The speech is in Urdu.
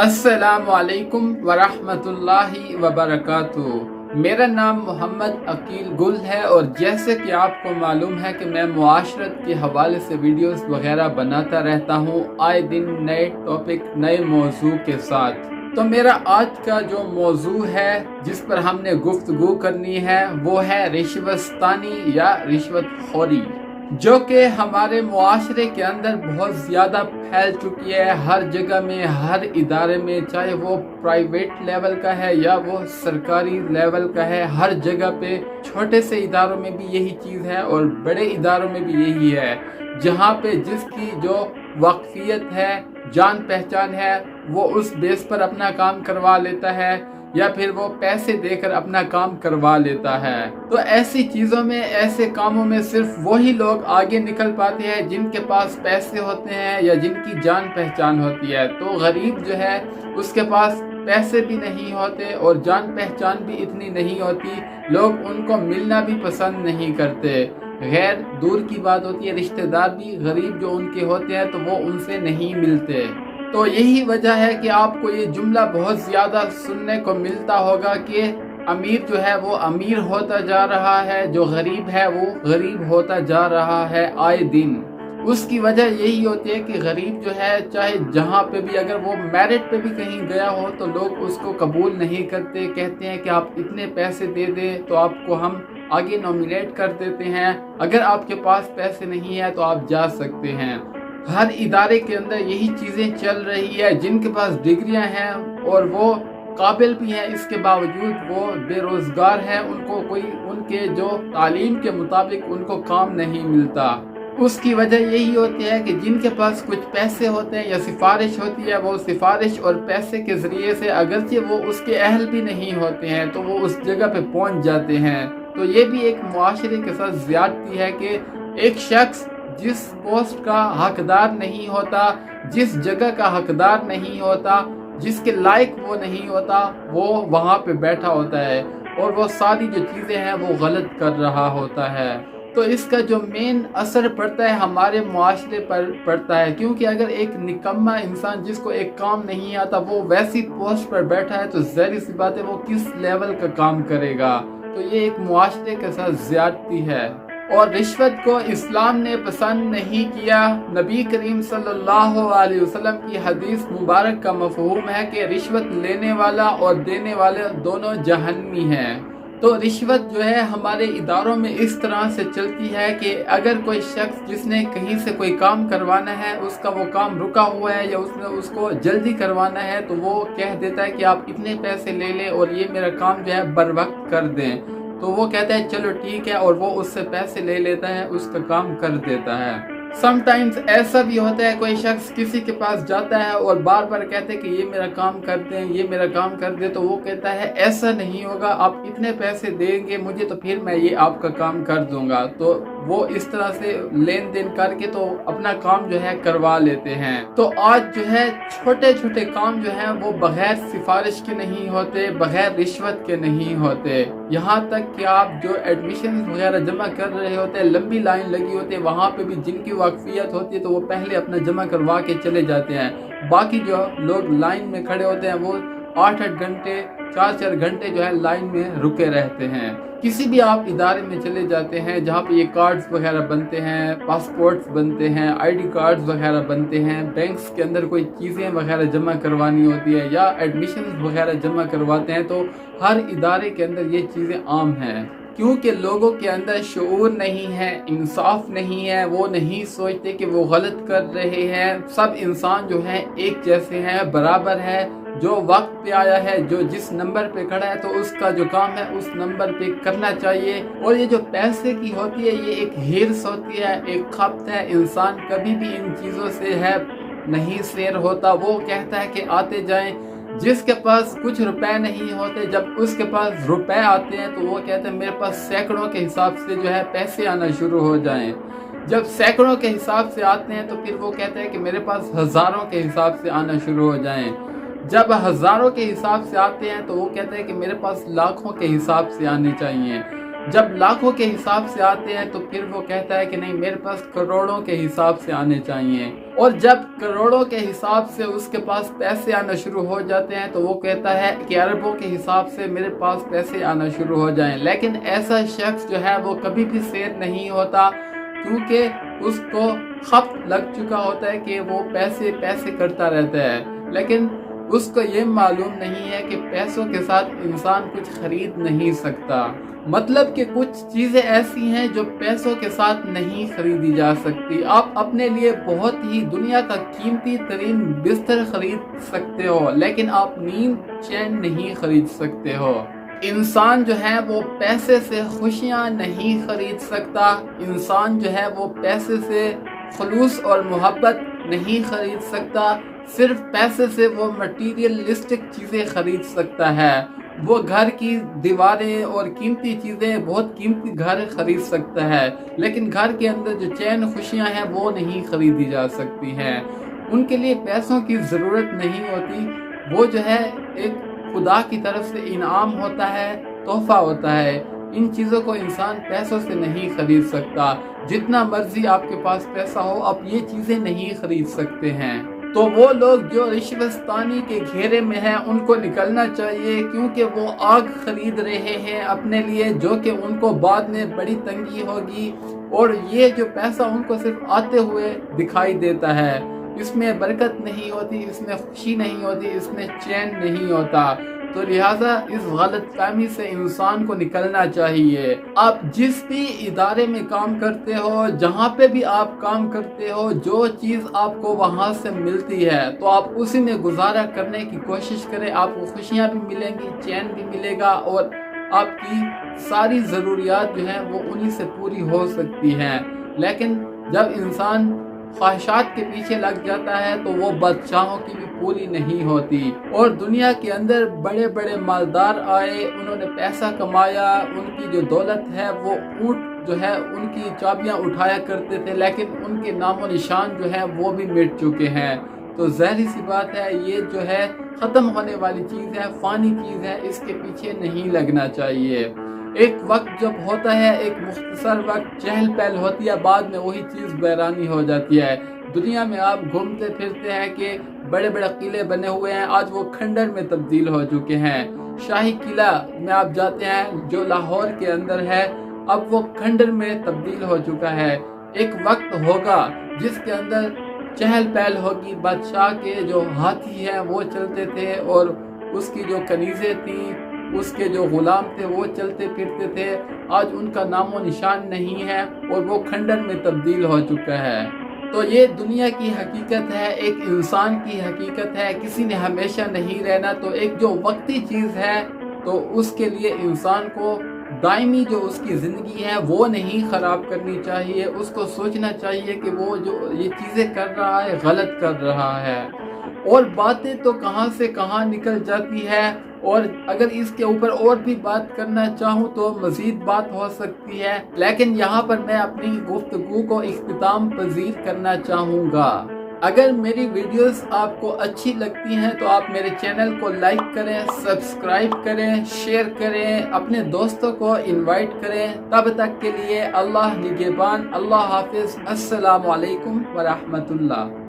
السلام علیکم ورحمۃ اللہ وبرکاتہ۔ میرا نام محمد عقیل گل ہے اور جیسے کہ آپ کو معلوم ہے کہ میں معاشرت کے حوالے سے ویڈیوز وغیرہ بناتا رہتا ہوں، آئے دن نئے ٹاپک نئے موضوع کے ساتھ۔ تو میرا آج کا جو موضوع ہے جس پر ہم نے گفتگو کرنی ہے وہ ہے رشوت ستانی یا رشوت خوری، جو کہ ہمارے معاشرے کے اندر بہت زیادہ پھیل چکی ہے، ہر جگہ میں، ہر ادارے میں، چاہے وہ پرائیویٹ لیول کا ہے یا وہ سرکاری لیول کا ہے، ہر جگہ پہ چھوٹے سے اداروں میں بھی یہی چیز ہے اور بڑے اداروں میں بھی یہی ہے، جہاں پہ جس کی جو واقفیت ہے، جان پہچان ہے، وہ اس بیس پر اپنا کام کروا لیتا ہے یا پھر وہ پیسے دے کر اپنا کام کروا لیتا ہے۔ تو ایسی چیزوں میں، ایسے کاموں میں صرف وہی لوگ آگے نکل پاتے ہیں جن کے پاس پیسے ہوتے ہیں یا جن کی جان پہچان ہوتی ہے۔ تو غریب جو ہے اس کے پاس پیسے بھی نہیں ہوتے اور جان پہچان بھی اتنی نہیں ہوتی، لوگ ان کو ملنا بھی پسند نہیں کرتے۔ غیر دور کی بات ہوتی ہے، رشتہ دار بھی غریب جو ان کے ہوتے ہیں تو وہ ان سے نہیں ملتے۔ تو یہی وجہ ہے کہ آپ کو یہ جملہ بہت زیادہ سننے کو ملتا ہوگا کہ امیر جو ہے وہ امیر ہوتا جا رہا ہے، جو غریب ہے وہ غریب ہوتا جا رہا ہے آئے دن۔ اس کی وجہ یہی ہوتی ہے کہ غریب جو ہے چاہے جہاں پہ بھی، اگر وہ میرٹ پہ بھی کہیں گیا ہو تو لوگ اس کو قبول نہیں کرتے، کہتے ہیں کہ آپ اتنے پیسے دے دیں تو آپ کو ہم آگے نومینیٹ کر دیتے ہیں، اگر آپ کے پاس پیسے نہیں ہیں تو آپ جا سکتے ہیں۔ ہر ادارے کے اندر یہی چیزیں چل رہی ہے، جن کے پاس ڈگریاں ہیں اور وہ قابل بھی ہیں، اس کے باوجود وہ بے روزگار ہیں، ان کو کوئی ان کے جو تعلیم کے مطابق ان کو کام نہیں ملتا۔ اس کی وجہ یہی ہوتی ہے کہ جن کے پاس کچھ پیسے ہوتے ہیں یا سفارش ہوتی ہے، وہ سفارش اور پیسے کے ذریعے سے اگرچہ وہ اس کے اہل بھی نہیں ہوتے ہیں تو وہ اس جگہ پہ پہنچ جاتے ہیں۔ تو یہ بھی ایک معاشرے کے ساتھ زیادتی ہے کہ ایک شخص جس پوسٹ کا حقدار نہیں ہوتا، جس جگہ کا حقدار نہیں ہوتا، جس کے لائق وہ نہیں ہوتا، وہ وہاں پہ بیٹھا ہوتا ہے اور وہ ساری جو چیزیں ہیں وہ غلط کر رہا ہوتا ہے۔ تو اس کا جو مین اثر پڑتا ہے ہمارے معاشرے پر پڑتا ہے، کیونکہ اگر ایک نکما انسان جس کو ایک کام نہیں آتا وہ ویسی پوسٹ پر بیٹھا ہے تو ظاہر سی بات ہے وہ کس لیول کا کام کرے گا۔ تو یہ ایک معاشرے کے ساتھ زیادتی ہے اور رشوت کو اسلام نے پسند نہیں کیا۔ نبی کریم صلی اللہ علیہ وسلم کی حدیث مبارک کا مفہوم ہے کہ رشوت لینے والا اور دینے والے دونوں جہنمی ہیں۔ تو رشوت جو ہے ہمارے اداروں میں اس طرح سے چلتی ہے کہ اگر کوئی شخص جس نے کہیں سے کوئی کام کروانا ہے، اس کا وہ کام رکا ہوا ہے یا اس نے اس کو جلدی کروانا ہے تو وہ کہہ دیتا ہے کہ آپ اتنے پیسے لے لیں اور یہ میرا کام جو ہے بر وقت کر دیں، تو وہ کہتا ہے چلو ٹھیک ہے اور وہ اس سے پیسے لے لیتا ہے، اس کا کام کر دیتا ہے۔ سم ٹائمز ایسا بھی ہوتا ہے کوئی شخص کسی کے پاس جاتا ہے اور بار بار کہتے ہیں کہ یہ میرا کام کر دیں، یہ میرا کام کر دیں، تو وہ کہتا ہے ایسا نہیں ہوگا، آپ اتنے پیسے دیں گے مجھے تو پھر میں یہ آپ کا کام کر دوں گا۔ تو وہ اس طرح سے لین دین کر کے تو اپنا کام جو ہے کروا لیتے ہیں۔ تو آج جو ہے چھوٹے چھوٹے کام جو ہیں وہ بغیر سفارش کے نہیں ہوتے، بغیر رشوت کے نہیں ہوتے، یہاں تک کہ آپ جو ایڈمیشن وغیرہ جمع کر رہے ہوتے ہیں، لمبی لائن لگی ہوتی ہے، وہاں پہ بھی جن کی واقفیت ہوتی ہے تو وہ پہلے اپنا جمع کروا کے چلے جاتے ہیں، باقی جو لوگ لائن میں کھڑے ہوتے ہیں وہ 8-8 گھنٹے 4-4 گھنٹے جو ہے لائن میں رکے رہتے ہیں۔ کسی بھی آپ ادارے میں چلے جاتے ہیں جہاں پہ یہ کارڈز وغیرہ بنتے ہیں، پاسپورٹس بنتے ہیں، آئی ڈی کارڈز وغیرہ بنتے ہیں، بینکس کے اندر کوئی چیزیں وغیرہ جمع کروانی ہوتی ہے یا ایڈمیشنز وغیرہ جمع کرواتے ہیں، تو ہر ادارے کے اندر یہ چیزیں عام ہیں، کیونکہ لوگوں کے اندر شعور نہیں ہے، انصاف نہیں ہے، وہ نہیں سوچتے کہ وہ غلط کر رہے ہیں۔ سب انسان جو ہیں ایک جیسے ہیں، برابر ہے، جو وقت پہ آیا ہے، جو جس نمبر پہ کھڑا ہے تو اس کا جو کام ہے اس نمبر پہ کرنا چاہیے۔ اور یہ جو پیسے کی ہوتی ہے یہ ایک ہرس ہوتی ہے، ایک خپت ہے، انسان کبھی بھی ان چیزوں سے ہے نہیں سیر ہوتا، وہ کہتا ہے کہ آتے جائیں۔ جس کے پاس کچھ روپے نہیں ہوتے، جب اس کے پاس روپے آتے ہیں تو وہ کہتے ہیں میرے پاس سینکڑوں کے حساب سے جو ہے پیسے آنا شروع ہو جائیں۔ جب سینکڑوں کے حساب سے آتے ہیں تو پھر وہ کہتے ہیں کہ میرے پاس ہزاروں کے حساب سے آنا شروع ہو جائیں۔ جب ہزاروں کے حساب سے آتے ہیں تو وہ کہتے ہیں کہ میرے پاس لاکھوں کے حساب سے آنے چاہیے۔ جب لاکھوں کے حساب سے آتے ہیں تو پھر وہ کہتا ہے کہ نہیں میرے پاس کروڑوں کے حساب سے آنے چاہیے، اور جب کروڑوں کے حساب سے اس کے پاس پیسے آنا شروع ہو جاتے ہیں تو وہ کہتا ہے کہ اربوں کے حساب سے میرے پاس پیسے آنا شروع ہو جائیں۔ لیکن ایسا شخص جو ہے وہ کبھی بھی سیر نہیں ہوتا، کیونکہ اس کو خط لگ چکا ہوتا ہے کہ وہ پیسے پیسے کرتا رہتا ہے، لیکن اس کو یہ معلوم نہیں ہے کہ پیسوں کے ساتھ انسان کچھ خرید نہیں سکتا۔ مطلب کہ کچھ چیزیں ایسی ہیں جو پیسوں کے ساتھ نہیں خریدی جا سکتی۔ آپ اپنے لیے بہت ہی دنیا کا قیمتی ترین بستر خرید سکتے ہو، لیکن آپ نیند چین نہیں خرید سکتے ہو۔ انسان جو ہے وہ پیسے سے خوشیاں نہیں خرید سکتا، انسان جو ہے وہ پیسے سے خلوص اور محبت نہیں خرید سکتا، صرف پیسے سے وہ مٹیریلسٹک چیزیں خرید سکتا ہے۔ وہ گھر کی دیواریں اور قیمتی چیزیں، بہت قیمتی گھر خرید سکتا ہے، لیکن گھر کے اندر جو چین خوشیاں ہیں وہ نہیں خریدی جا سکتی ہیں۔ ان کے لیے پیسوں کی ضرورت نہیں ہوتی، وہ جو ہے ایک خدا کی طرف سے انعام ہوتا ہے، تحفہ ہوتا ہے۔ ان چیزوں کو انسان پیسوں سے نہیں خرید سکتا۔ جتنا مرضی آپ کے پاس پیسہ ہو، آپ یہ چیزیں نہیں خرید سکتے ہیں۔ تو وہ لوگ جو رشوتستانی کے گھیرے میں ہیں ان کو نکلنا چاہیے، کیونکہ وہ آگ خرید رہے ہیں اپنے لیے، جو کہ ان کو بعد میں بڑی تنگی ہوگی، اور یہ جو پیسہ ان کو صرف آتے ہوئے دکھائی دیتا ہے، اس میں برکت نہیں ہوتی، اس میں خوشی نہیں ہوتی، اس میں چین نہیں ہوتا۔ تو لہٰذا اس غلط فہمی سے انسان کو نکلنا چاہیے۔ آپ جس بھی ادارے میں کام کرتے ہو، جہاں پہ بھی آپ کام کرتے ہو، جو چیز آپ کو وہاں سے ملتی ہے تو آپ اسی میں گزارا کرنے کی کوشش کریں۔ آپ کو خوشیاں بھی ملیں گی، چین بھی ملے گا، اور آپ کی ساری ضروریات جو ہیں وہ انہی سے پوری ہو سکتی ہیں۔ لیکن جب انسان خواہشات کے پیچھے لگ جاتا ہے تو وہ بادشاہوں کی بھی پوری نہیں ہوتی۔ اور دنیا کے اندر بڑے بڑے مالدار آئے، انہوں نے پیسہ کمایا، ان کی جو دولت ہے وہ اونٹ جو ہے ان کی چابیاں اٹھایا کرتے تھے، لیکن ان کے نام و نشان جو ہے وہ بھی مٹ چکے ہیں۔ تو ظاہری سی بات ہے، یہ جو ہے ختم ہونے والی چیز ہے، فانی چیز ہے، اس کے پیچھے نہیں لگنا چاہیے۔ ایک وقت جب ہوتا ہے، ایک مختصر وقت چہل پہل ہوتی ہے، بعد میں وہی چیز ویرانی ہو جاتی ہے۔ دنیا میں آپ گھومتے پھرتے ہیں کہ بڑے بڑے قلعے بنے ہوئے ہیں، آج وہ کھنڈر میں تبدیل ہو چکے ہیں۔ شاہی قلعہ میں آپ جاتے ہیں جو لاہور کے اندر ہے، اب وہ کھنڈر میں تبدیل ہو چکا ہے۔ ایک وقت ہوگا جس کے اندر چہل پہل ہوگی، بادشاہ کے جو ہاتھی ہیں وہ چلتے تھے، اور اس کی جو کنیزیں تھیں، اس کے جو غلام تھے وہ چلتے پھرتے تھے، آج ان کا نام و نشان نہیں ہے، اور وہ کھنڈر میں تبدیل ہو چکا ہے۔ تو یہ دنیا کی حقیقت ہے، ایک انسان کی حقیقت ہے، کسی نے ہمیشہ نہیں رہنا۔ تو ایک جو وقتی چیز ہے تو اس کے لیے انسان کو دائمی جو اس کی زندگی ہے وہ نہیں خراب کرنی چاہیے، اس کو سوچنا چاہیے کہ وہ جو یہ چیزیں کر رہا ہے غلط کر رہا ہے۔ اور باتیں تو کہاں سے کہاں نکل جاتی ہے، اور اگر اس کے اوپر اور بھی بات کرنا چاہوں تو مزید بات ہو سکتی ہے، لیکن یہاں پر میں اپنی گفتگو کو اختتام پذیر کرنا چاہوں گا۔ اگر میری ویڈیوز آپ کو اچھی لگتی ہیں تو آپ میرے چینل کو لائک کریں، سبسکرائب کریں، شیئر کریں، اپنے دوستوں کو انوائٹ کریں۔ تب تک کے لیے اللہ نگہبان، اللہ حافظ، السلام علیکم ورحمۃ اللہ۔